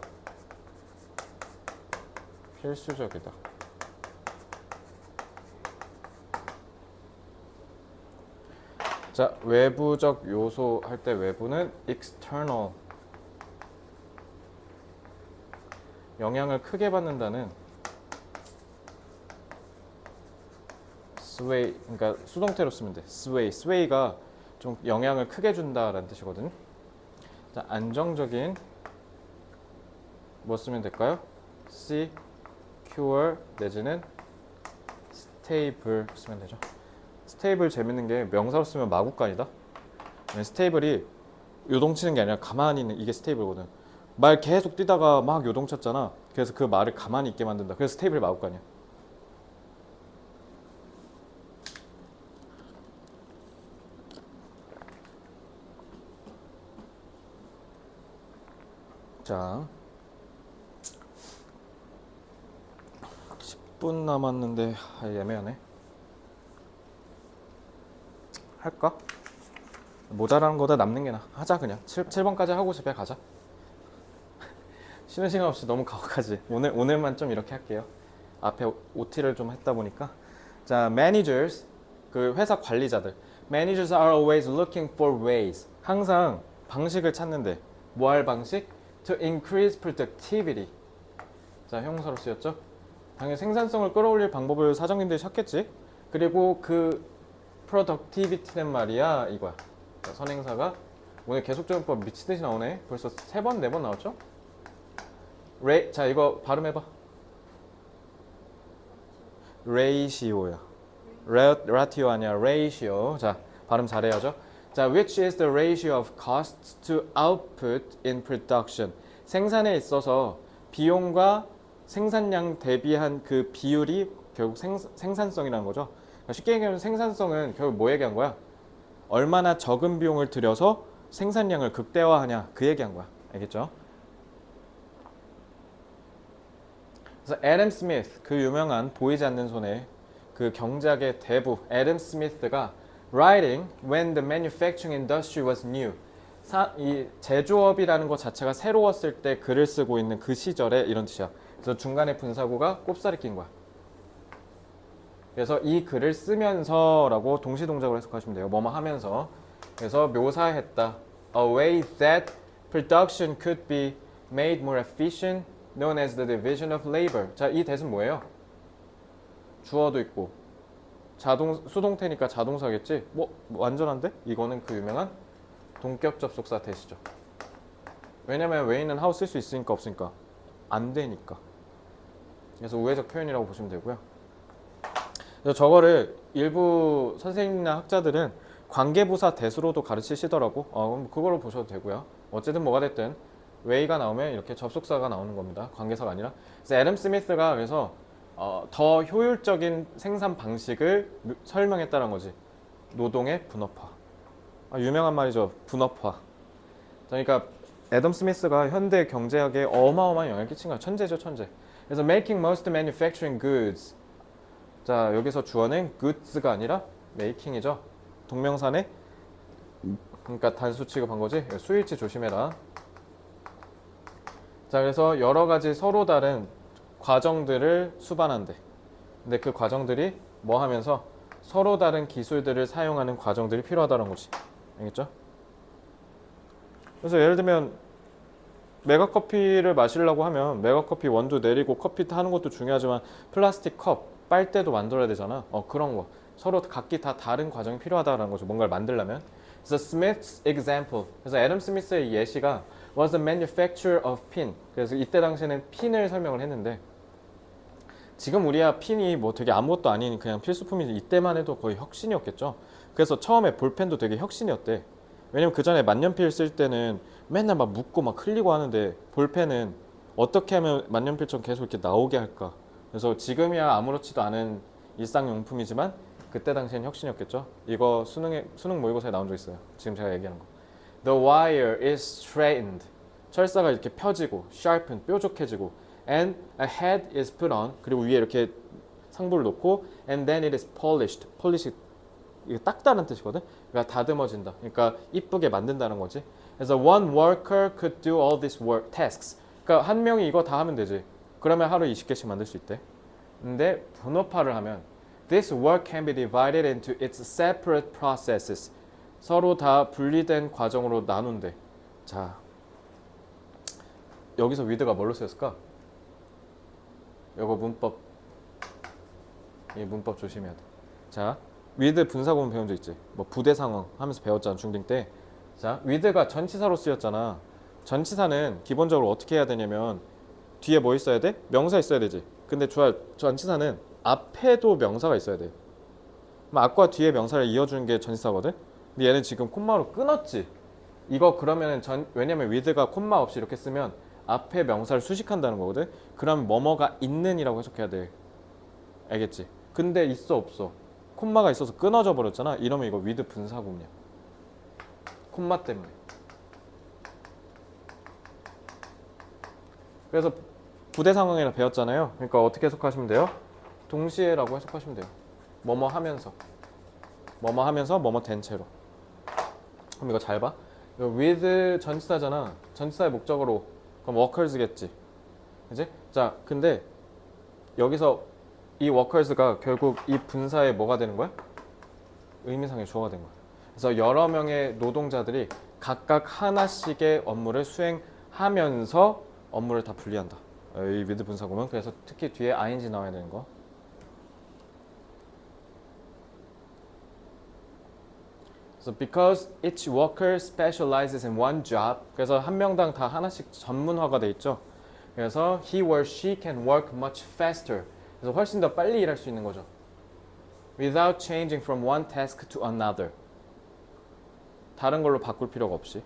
Speaker 1: 필수적이다. 자, 외부적 요소 할 때 외부는 external, 영향을 크게 받는다는 sway, 그러니까 수동태로 쓰면 돼. sway가 좀 영향을 크게 준다라는 뜻이거든. 자, 안정적인 뭐 쓰면 될까요? secure 내지는 stable 쓰면 되죠. stable 재밌는 게 명사로 쓰면 마구간이다. 스테이블이 요동치는 게 아니라 가만히 있는 이게 스테이블거든. 말 계속 뛰다가 막 요동쳤잖아. 그래서 그 말을 가만히 있게 만든다. 그래서 스테이블이 마구간이야. 자, 10분 남았는데 애매하네. 할까? 모자라는 거보다 남는 게 나아. 하자 그냥. 7번까지 하고 집에 가자. 쉬는 시간 없이 너무 가혹하지. 오늘만 좀 이렇게 할게요. 앞에 OT를 좀 했다 보니까. 자, managers, 그 회사 관리자들. Managers are always looking for ways. 항상 방식을 찾는데 뭐 할 방식? To increase productivity. 자, 형용사로 쓰였죠? 당연히 생산성을 끌어올릴 방법을 사장님들이 찾겠지. 그리고 그 productivity는 말이야 이거야. 자, 선행사가 오늘 계속적용법 미치듯이 나오네. 벌써 3번, 4번 나왔죠? 자, 이거 발음해봐. ratio야. ratio 아니야, ratio. 자, 발음 잘해야죠. 자, which is the ratio of costs to output in production. 생산에 있어서 비용과 생산량 대비한 그 비율이 결국 생산성이라는 거죠. 그러니까 쉽게 얘기하면 생산성은 결국 뭐 얘기한 거야? 얼마나 적은 비용을 들여서 생산량을 극대화하냐 그 얘기한 거야. 알겠죠? 그래서 애덤 스미스, 그 유명한 보이지 않는 손의 그 경작의 대부 애덤 스미스가 writing when the manufacturing industry was new. 이 제조업이라는 것 자체가 새로웠을 때 글을 쓰고 있는 그 시절에 이런 뜻이야. 그래서 중간에 분사구가 꼽사리 낀 거야. 그래서 이 글을 쓰면서라고 동시동작으로 해석하시면 돼요. 뭐뭐 하면서. 그래서 묘사했다. A way that production could be made more efficient, known as the division of labor. 자, 이 that은 뭐예요? 주어도 있고 수동태니까 자동사겠지? 뭐 완전한데? 이거는 그 유명한 동격 접속사 대시죠. 왜냐면 way는 how 쓸 수 있으니까 없으니까 안 되니까. 그래서 우회적 표현이라고 보시면 되고요. 그래서 저거를 일부 선생님이나 학자들은 관계부사 대수로도 가르치시더라고. 그럼 그걸로 보셔도 되고요. 어쨌든 뭐가 됐든 way가 나오면 이렇게 접속사가 나오는 겁니다. 관계사가 아니라. 그래서 애덤 스미스가 그래서 더 효율적인 생산 방식을 설명했다는 거지. 노동의 분업화. 유명한 말이죠. 분업화. 그러니까 애덤 스미스가 현대 경제학에 어마어마한 영향을 끼친 거야. 천재죠, 천재. 그래서 making most manufacturing goods. 자, 여기서 주어는 goods가 아니라 making이죠. 동명사네. 그러니까 단수 취급한 거지. 수일치 조심해라. 자, 그래서 여러 가지 서로 다른 과정들을 수반한대. 근데 그 과정들이 뭐 하면서 서로 다른 기술들을 사용하는 과정들이 필요하다는 거지. 알겠죠? 그래서 예를 들면 메가커피를 마시려고 하면 메가커피 원두 내리고 커피 하는 것도 중요하지만 플라스틱 컵, 빨대도 만들어야 되잖아. 그런 거. 서로 각기 다 다른 과정이 필요하다는 거죠. 뭔가를 만들려면. 그래서 Smith's example. 그래서 애덤 스미스의 예시가 was the manufacture of pin. 그래서 이때 당시에는 핀을 설명을 했는데 지금 우리야 핀이 뭐 되게 아무것도 아닌 그냥 필수품이지 이때만 해도 거의 혁신이었겠죠. 그래서 처음에 볼펜도 되게 혁신이었대. 왜냐면 그 전에 만년필 쓸 때는 맨날 막 묶고 막 흘리고 하는데 볼펜은 어떻게 하면 만년필처럼 계속 이렇게 나오게 할까. 그래서 지금이야 아무렇지도 않은 일상용품이지만 그때 당시엔 혁신이었겠죠. 이거 수능 모의고사에 나온 적 있어요. 지금 제가 얘기하는 거. The wire is straightened. 철사가 이렇게 펴지고, sharpened, 뾰족해지고, and a head is put on. 그리고 위에 이렇게 상부를 놓고, and then it is polished. polish 이거 닦다는 뜻이거든. 그러니까 다듬어진다. 그러니까 이쁘게 만든다는 거지. 그래서 one worker could do all these work tasks. 그러니까 한 명이 이거 다 하면 되지. 그러면 하루 20개씩 만들 수 있대. 근데 분업화를 하면 this work can be divided into its separate processes. 서로 다 분리된 과정으로 나눈대. 자, 여기서 with가 뭘로 쓰였을까? 이거 문법, 이 문법 조심해야 돼. 자, with 분사구문 배운 적 있지? 뭐 부대 상황 하면서 배웠잖아 중딩 때. 자, with가 전치사로 쓰였잖아. 전치사는 기본적으로 어떻게 해야 되냐면 뒤에 뭐 있어야 돼? 명사 있어야 되지. 근데 전치사는 앞에도 명사가 있어야 돼. 앞과 뒤에 명사를 이어주는 게 전치사거든. 근데 얘는 지금 콤마로 끊었지. 이거 그러면은 왜냐면 with가 콤마 없이 이렇게 쓰면 앞에 명사를 수식한다는 거거든. 그럼 뭐뭐가 있는이라고 해석해야 돼. 알겠지? 근데 있어 없어? 콤마가 있어서 끊어져 버렸잖아. 이러면 이거 with 분사구문이야. 콤마 때문에. 그래서 부대 상황이라 배웠잖아요. 그러니까 어떻게 해석하시면 돼요? 동시에라고 해석하시면 돼요. 뭐뭐 하면서 뭐뭐 된 채로. 그럼 이거 잘 봐. 이거 with 전치사잖아. 전치사의 목적어로 그럼 workers겠지. 그지? 자, 근데 여기서 이 workers가 결국 이 분사의 뭐가 되는 거야? 의미상의 주어가 된 거야. 그래서 여러 명의 노동자들이 각각 하나씩의 업무를 수행하면서 업무를 다 분리한다. 이 with 분사구문. 그래서 특히 뒤에 ing 나와야 되는 거. So because each worker specializes in one job, 그래서 한 명당 다 하나씩 전문화가 돼 있죠. 그래서 he or she can work much faster. 그래서 훨씬 더 빨리 일할 수 있는 거죠. Without changing from one task to another. 다른 걸로 바꿀 필요가 없이.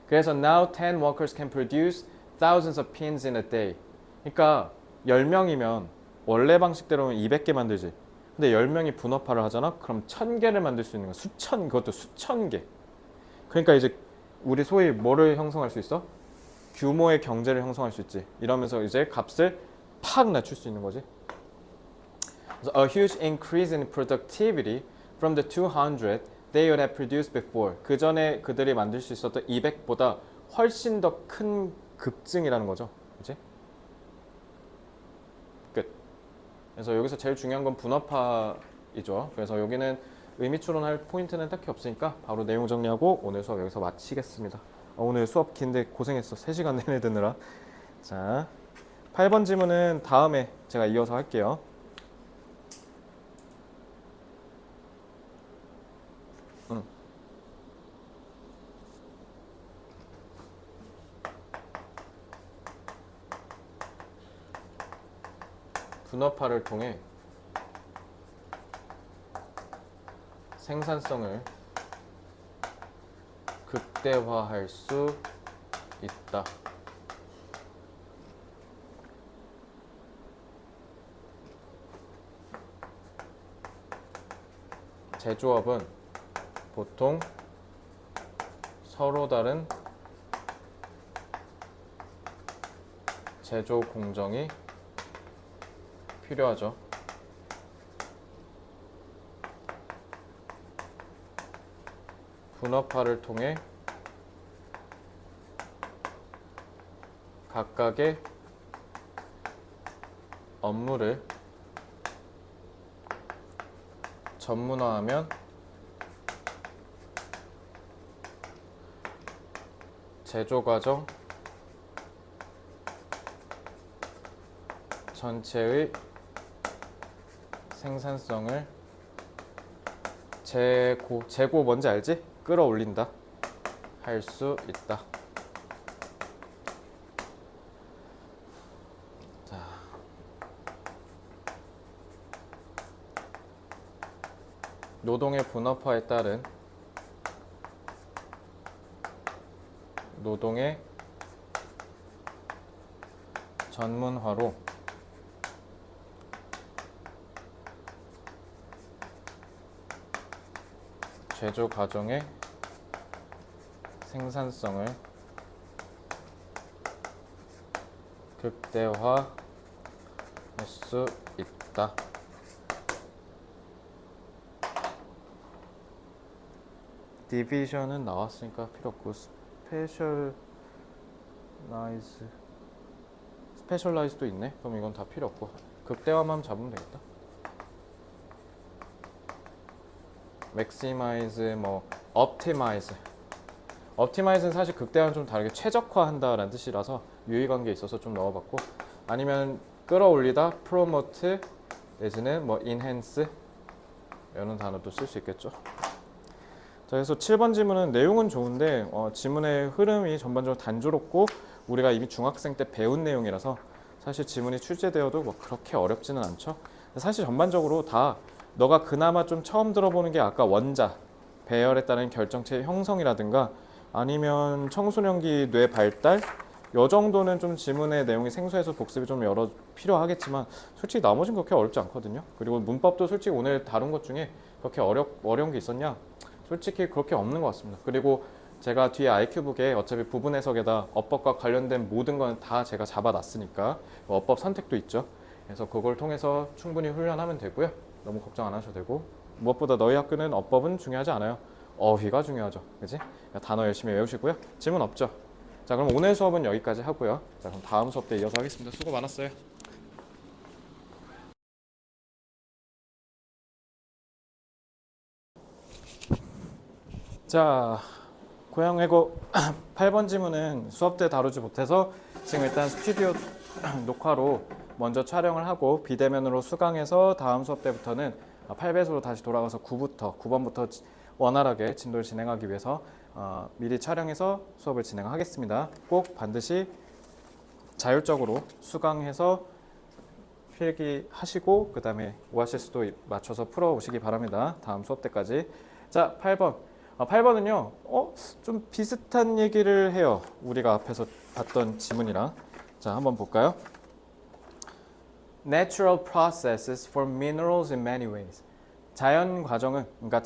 Speaker 1: 그래서 now 10 workers can produce thousands of pins in a day. 그러니까 10명이면 원래 방식대로는 200개 만들지. 근데 10명이 분업화를 하잖아? 그럼 1000개를 만들 수 있는 거야. 그것도 수천 개. 그러니까 이제 우리 소위 뭐를 형성할 수 있어? 규모의 경제를 형성할 수 있지. 이러면서 이제 값을 팍 낮출 수 있는 거지. A huge increase in productivity from the 200 they would have produced before. 그 전에 그들이 만들 수 있었던 200보다 훨씬 더 큰 급증이라는 거죠. 그치? 끝. 그래서 여기서 제일 중요한 건 분업화이죠. 그래서 여기는 의미 추론할 포인트는 딱히 없으니까 바로 내용 정리하고 오늘 수업 여기서 마치겠습니다. 오늘 수업 긴데 고생했어. 3시간 내내 듣느라. 자, 8번 지문은 다음에 제가 이어서 할게요. 응. 분업화를 통해 생산성을 극대화할 수 있다. 제조업은 보통 서로 다른 제조 공정이 필요하죠. 분업화를 통해 각각의 업무를 전문화하면 제조 과정 전체의 생산성을 재고 뭔지 알지? 끌어올린다 할 수 있다. 자, 노동의 분업화에 따른 노동의 전문화로 제조 과정의 생산성을 극대화할 수 있다. 디비전은 나왔으니까 필요 없고 스페셜라이즈도 있네. 그럼 이건 다 필요 없고 극대화만 잡으면 되겠다. maximize, optimize. optimize는 사실 극대화는 좀 다르게 최적화한다라는 뜻이라서 유의관계에 있어서 좀 넣어봤고, 아니면 끌어올리다, promote 내지는 enhance 이런 단어도 쓸 수 있겠죠. 자, 그래서 7번 지문은 내용은 좋은데 지문의 흐름이 전반적으로 단조롭고 우리가 이미 중학생 때 배운 내용이라서 사실 지문이 출제되어도 그렇게 어렵지는 않죠. 사실 전반적으로 다 너가 그나마 좀 처음 들어보는 게 아까 원자, 배열에 따른 결정체의 형성이라든가 아니면 청소년기 뇌 발달 요 정도는 좀 지문의 내용이 생소해서 복습이 좀 여러 필요하겠지만 솔직히 나머지는 그렇게 어렵지 않거든요. 그리고 문법도 솔직히 오늘 다룬 것 중에 그렇게 어려운 게 있었냐? 솔직히 그렇게 없는 것 같습니다. 그리고 제가 뒤에 IQ북에 어차피 부분 해석에다 어법과 관련된 모든 건 다 제가 잡아놨으니까 어법 선택도 있죠. 그래서 그걸 통해서 충분히 훈련하면 되고요. 너무 걱정 안 하셔도 되고, 무엇보다 너희 학교는 어법은 중요하지 않아요. 어휘가 중요하죠. 그지? 단어 열심히 외우시고요. 질문 없죠? 자, 그럼 오늘 수업은 여기까지 하고요. 자, 그럼 다음 수업 때 이어서 하겠습니다. 수고 많았어요. 자, 고양외고 8번 지문은 수업 때 다루지 못해서 지금 일단 스튜디오 녹화로 먼저 촬영을 하고 비대면으로 수강해서 다음 수업 때부터는 8배수로 다시 돌아가서 9번부터 원활하게 진도를 진행하기 위해서 미리 촬영해서 수업을 진행하겠습니다. 꼭 반드시 자율적으로 수강해서 필기하시고 그 다음에 오아시스도 맞춰서 풀어오시기 바랍니다. 다음 수업 때까지. 자, 8번. 8번은요, 좀 비슷한 얘기를 해요. 우리가 앞에서 봤던 지문이랑. 자, 한번 볼까요? Natural processes for minerals in many ways. 자연 과정은, 그러니까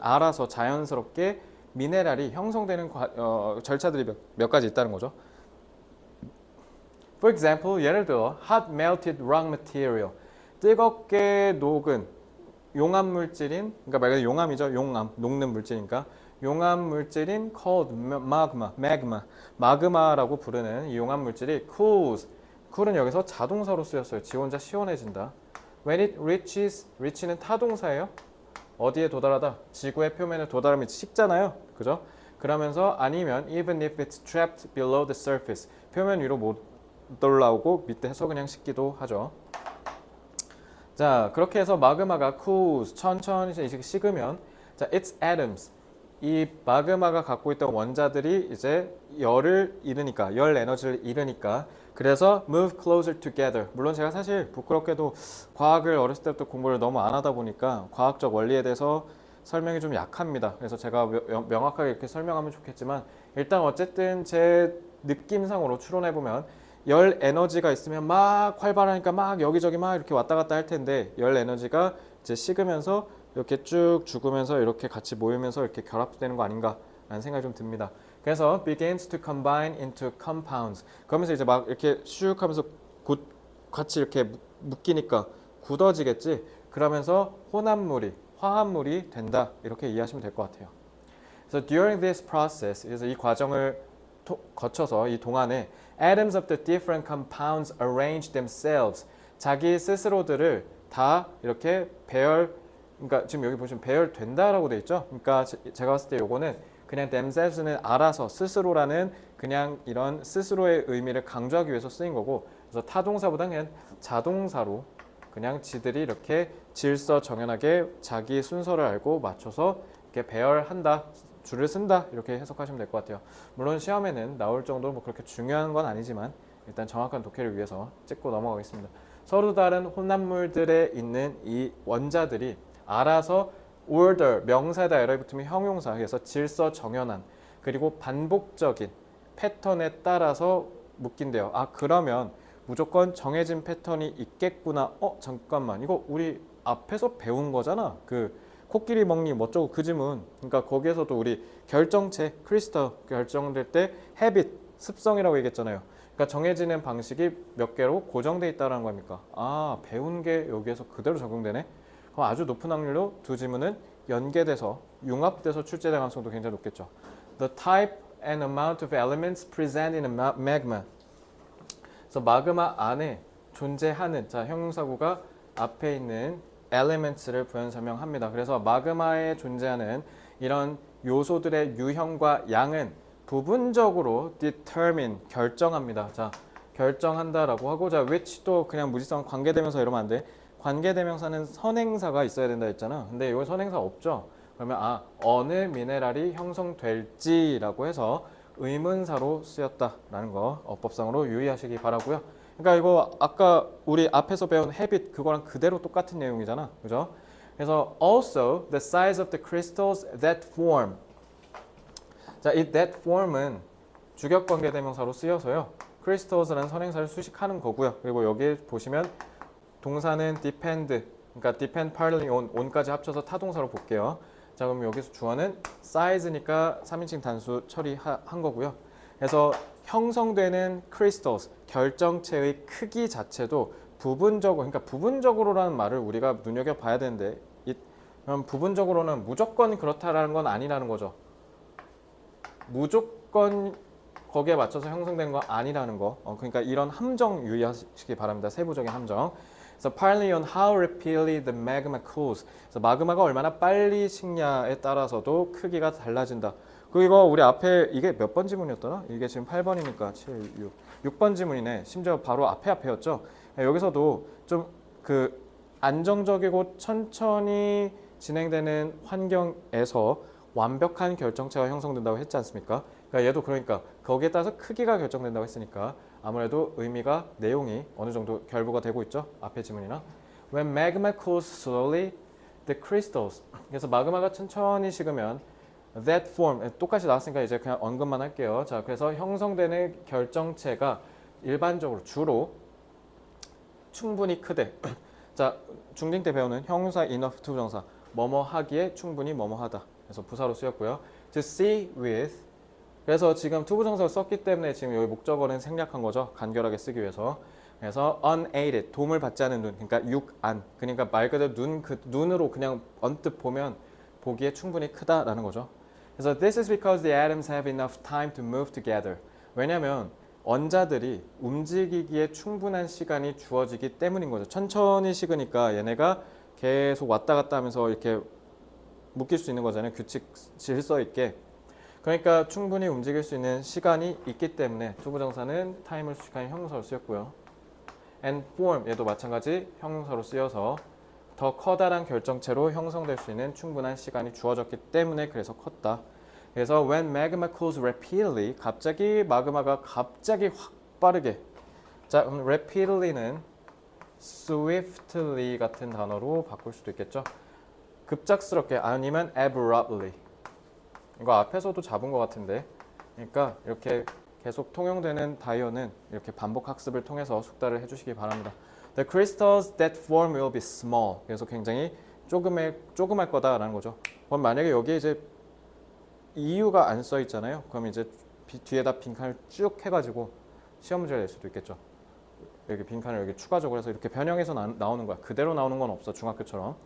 Speaker 1: 알아서 자연스럽게 미네랄이 형성되는 절차들이 몇 가지 있다는 거죠. For example, 예를 들어 hot melted rock material. 뜨겁게 녹은 용암 물질인, 그러니까 말 그대로 용암이죠. 용암, 녹는 물질이니까 용암 물질인 cold magma, 마그마라고 부르는 이 용암 물질이 cools. cool은 여기서 자동사로 쓰였어요. 지 혼자 시원해진다. When it reach는 타동사예요. 어디에 도달하다? 지구의 표면에 도달하면 식잖아요. 그죠? 그러면서 아니면 even if it's trapped below the surface. 표면 위로 못 올라오고 밑에서 그냥 식기도 하죠. 자, 그렇게 해서 마그마가 cools 천천히 식으면 자, its atoms 이 마그마가 갖고 있던 원자들이 이제 열을 잃으니까, 열 에너지를 잃으니까 그래서 move closer together. 물론 제가 사실 부끄럽게도 과학을 어렸을 때부터 공부를 너무 안 하다 보니까 과학적 원리에 대해서 설명이 좀 약합니다. 그래서 제가 명확하게 이렇게 설명하면 좋겠지만 일단 어쨌든 제 느낌상으로 추론해보면 열 에너지가 있으면 막 활발하니까 막 여기저기 막 이렇게 왔다 갔다 할 텐데 열 에너지가 이제 식으면서 이렇게 쭉 죽으면서 이렇게 같이 모이면서 이렇게 결합되는 거 아닌가라는 생각이 좀 듭니다. 그래서 begins to combine into compounds. 그러면서 이제 막 이렇게 슉 하면서 같이 이렇게 묶이니까 굳어지겠지. 그러면서 혼합물이 화합물이 된다. 이렇게 이해하시면 될 것 같아요. So during this process, 그래서 이 과정을 거쳐서 이 동안에 atoms of the different compounds arrange themselves. 자기 스스로들을 다 이렇게 그러니까 지금 여기 보시면 배열된다라고 돼 있죠. 그러니까 제가 봤을 때 요거는 그냥 themselves는 알아서 스스로라는 그냥 이런 스스로의 의미를 강조하기 위해서 쓰인 거고, 그래서 타동사보다 그냥 자동사로 그냥 지들이 이렇게 질서정연하게 자기 순서를 알고 맞춰서 이렇게 배열한다, 줄을 쓴다 이렇게 해석하시면 될 것 같아요. 물론 시험에는 나올 정도로 뭐 그렇게 중요한 건 아니지만 일단 정확한 독해를 위해서 찍고 넘어가겠습니다. 서로 다른 혼합물들에 있는 이 원자들이 알아서 order, 명사에다 에러에 붙으면 형용사, 그래서 질서정연한 그리고 반복적인 패턴에 따라서 묶인대요. 아, 그러면 무조건 정해진 패턴이 있겠구나. 잠깐만, 이거 우리 앞에서 배운 거잖아. 그 코끼리 먹니 뭐쩌고 그 지문. 그러니까 거기에서도 우리 결정체, 크리스터 결정될 때 habit, 습성이라고 얘기했잖아요. 그러니까 정해지는 방식이 몇 개로 고정돼 있다는 겁니까? 아, 배운 게 여기에서 그대로 적용되네. 그럼 아주 높은 확률로 두 지문은 연계돼서 융합돼서 출제될 가능성도 굉장히 높겠죠. The type and amount of elements present in a magma. 그래서 마그마 안에 존재하는, 자, 형용사구가 앞에 있는 elements를 부연 설명합니다. 그래서 마그마에 존재하는 이런 요소들의 유형과 양은 부분적으로 determine, 결정합니다. 자, 결정한다라고 하고, 자, which도 그냥 무지성 관계대명사 이러면 안 돼. 관계대명사는 선행사가 있어야 된다 했잖아. 근데 이거 선행사 없죠. 그러면 어느 미네랄이 형성될지라고 해서 의문사로 쓰였다라는 거 어법상으로 유의하시기 바라고요. 그러니까 이거 아까 우리 앞에서 배운 habit 그거랑 그대로 똑같은 내용이잖아. 그죠? 그래서 also the size of the crystals that form. 자, 이 that form은 주격관계대명사로 쓰여서요. crystals라는 선행사를 수식하는 거고요. 그리고 여기 보시면 동사는 depend, 그러니까 depend partly on까지 합쳐서 타동사로 볼게요. 자, 그럼 여기서 주어는 size니까 3인칭 단수 처리한 거고요. 그래서 형성되는 crystals, 결정체의 크기 자체도 부분적으로, 그러니까 부분적으로라는 말을 우리가 눈여겨봐야 되는데 그럼 부분적으로는 무조건 그렇다라는 건 아니라는 거죠. 무조건 거기에 맞춰서 형성되는 거 아니라는 거. 그러니까 이런 함정 유의하시기 바랍니다. 세부적인 함정. So partly on how rapidly the magma cools. 그래서 마그마가 얼마나 빨리 식냐에 따라서도 크기가 달라진다. 그리고 우리 앞에 이게 몇 번 지문이었더라? 이게 지금 8번이니까 7, 6번 지문이네. 심지어 바로 앞에였죠. 여기서도 좀 그 안정적이고 천천히 진행되는 환경에서 완벽한 결정체가 형성된다고 했지 않습니까? 그러니까 얘도 그러니까 거기에 따라서 크기가 결정된다고 했으니까 아무래도 의미가, 내용이 어느 정도 결부가 되고 있죠. 앞에 지문이나 When magma cools slowly, the crystals. 그래서 마그마가 천천히 식으면 that form, 똑같이 나왔으니까 이제 그냥 언급만 할게요. 자, 그래서 형성되는 결정체가 일반적으로 주로 충분히 크대. 자, 중딩 때 배우는 형용사 enough to 부정사 뭐뭐 하기에 충분히 뭐뭐 하다. 그래서 부사로 쓰였고요. To see with. 그래서 지금 투부정사를 썼기 때문에 지금 여기 목적어는 생략한 거죠. 간결하게 쓰기 위해서. 그래서 unaided, 도움을 받지 않은 눈, 그러니까 육안, 그러니까 말 그대로 눈으로 그냥 언뜻 보면 보기에 충분히 크다라는 거죠. 그래서 this is because the atoms have enough time to move together. 왜냐하면 원자들이 움직이기에 충분한 시간이 주어지기 때문인 거죠. 천천히 식으니까 얘네가 계속 왔다 갔다 하면서 이렇게 묶일 수 있는 거잖아요. 규칙 질서 있게. 그러니까 충분히 움직일 수 있는 시간이 있기 때문에 투부정사는 타임을 수식하는 형용사로 쓰였고요. And form, 얘도 마찬가지 형용사로 쓰여서 더 커다란 결정체로 형성될 수 있는 충분한 시간이 주어졌기 때문에 그래서 컸다. 그래서 when magma cools rapidly, 갑자기 마그마가 갑자기 확 빠르게. 자, 그럼 rapidly는 swiftly 같은 단어로 바꿀 수도 있겠죠. 급작스럽게 아니면 abruptly. 이거 앞에서도 잡은 것 같은데. 그러니까 이렇게 계속 통용되는 단어는 이렇게 반복 학습을 통해서 숙달을 해주시기 바랍니다. The crystals that form will be small. 그래서 굉장히 조그말 거다라는 거죠. 그럼 만약에 여기에 이제 이유가 안 써 있잖아요. 그럼 이제 뒤에다 빈칸을 쭉 해가지고 시험 문제를 낼 수도 있겠죠. 여기 빈칸을 여기 추가적으로 해서 이렇게 변형해서 나오는 거야. 그대로 나오는 건 없어, 중학교처럼.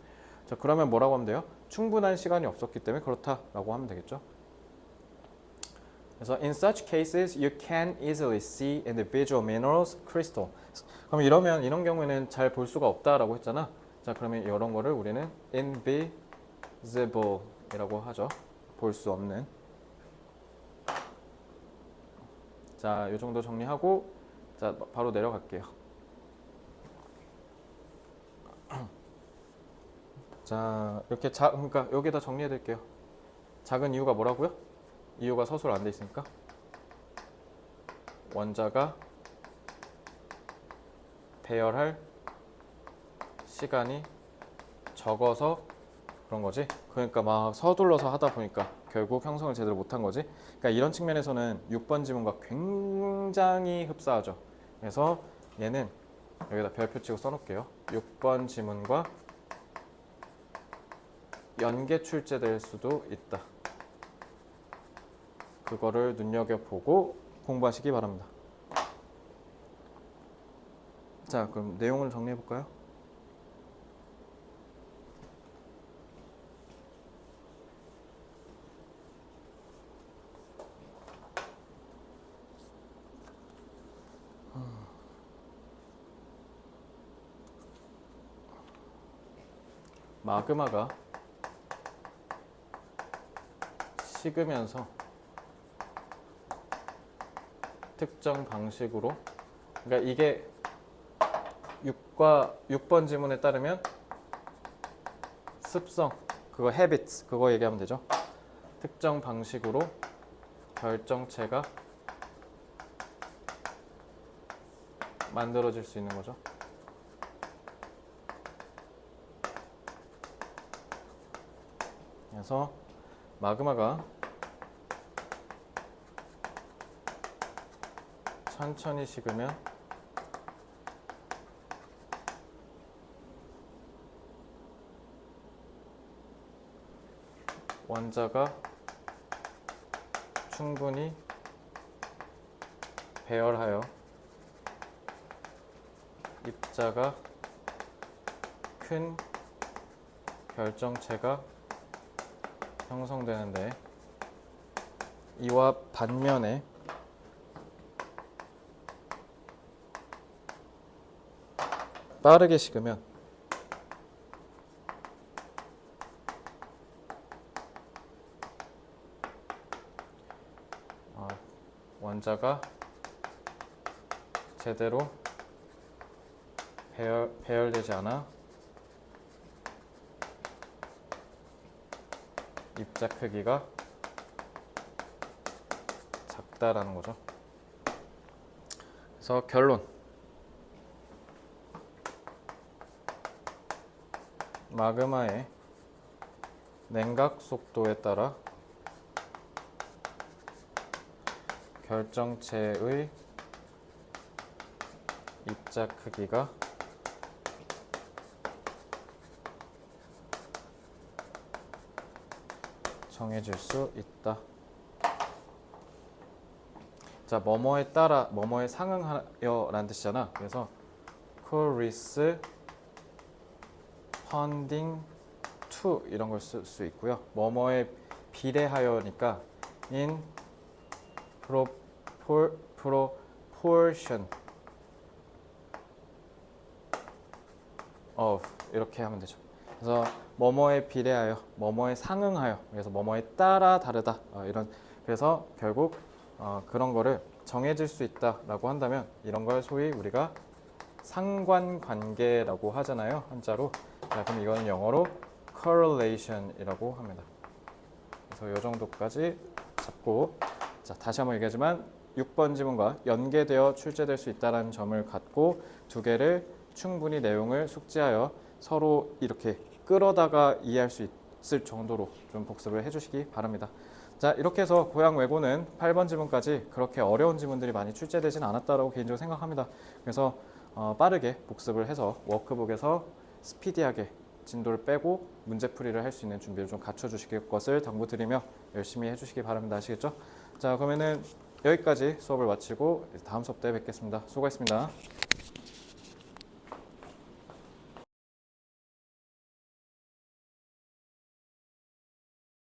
Speaker 1: 자, 그러면 뭐라고 하면 돼요? 충분한 시간이 없었기 때문에 그렇다라고 하면 되겠죠. 그래서 in such cases you can easily see individual minerals crystal. 그럼 이런 경우에는 잘 볼 수가 없다라고 했잖아. 자, 그러면 이런 거를 우리는 invisible이라고 하죠. 볼 수 없는. 자, 이 정도 정리하고 자, 바로 내려갈게요. 자, 이렇게 그러니까 여기다 정리해 드릴게요. 작은 이유가 뭐라고요? 이유가 서술 안 돼 있으니까 원자가 배열할 시간이 적어서 그런 거지. 그러니까 막 서둘러서 하다 보니까 결국 형성을 제대로 못한 거지. 그러니까 이런 측면에서는 6번 지문과 굉장히 흡사하죠. 그래서 얘는 여기다 별표 치고 써놓을게요. 6번 지문과 연계 출제될 수도 있다. 그거를 눈여겨보고 공부하시기 바랍니다. 자, 그럼 내용을 정리해볼까요? 마그마가 식으면서 특정 방식으로, 그러니까 이게 6번 지문에 따르면 습성, 그거 habits, 그거 얘기하면 되죠. 특정 방식으로 결정체가 만들어질 수 있는 거죠. 그래서 마그마가 천천히 식으면 원자가 충분히 배열하여 입자가 큰 결정체가 형성되는데, 이와 반면에 빠르게 식으면 원자가 제대로 배열되지 않아 입자 크기가 작다라는 거죠. 그래서 결론, 마그마의 냉각 속도에 따라 결정체의 입자 크기가 정해질 수 있다. 자, 뭐뭐에 따라 뭐뭐에 상응하여 라는 뜻이잖아. 그래서 corresponding to 이런 걸 쓸 수 있고요. 뭐뭐에 비례하여니까 in proportion of 이렇게 하면 되죠. 그래서 뭐뭐에 비례하여, 뭐뭐에 상응하여, 그래서 뭐뭐에 따라 다르다. 이런, 그래서 결국 그런 거를 정해질 수 있다라고 한다면 이런 걸 소위 우리가 상관관계라고 하잖아요. 한자로. 자, 그럼 이거는 영어로 correlation이라고 합니다. 그래서 이 정도까지 잡고, 자, 다시 한번 얘기하지만 6번 지문과 연계되어 출제될 수 있다는 점을 갖고 두 개를 충분히 내용을 숙지하여 서로 이렇게 끌어다가 이해할 수 있을 정도로 좀 복습을 해주시기 바랍니다. 자, 이렇게 해서 고양 외고는 8번 지문까지 그렇게 어려운 지문들이 많이 출제되진 않았다고 개인적으로 생각합니다. 그래서 빠르게 복습을 해서 워크북에서 스피디하게 진도를 빼고 문제풀이를 할 수 있는 준비를 좀 갖춰주실 것을 당부드리며 열심히 해주시기 바랍니다. 아시겠죠? 자, 그러면은 여기까지 수업을 마치고 다음 수업 때 뵙겠습니다. 수고하셨습니다.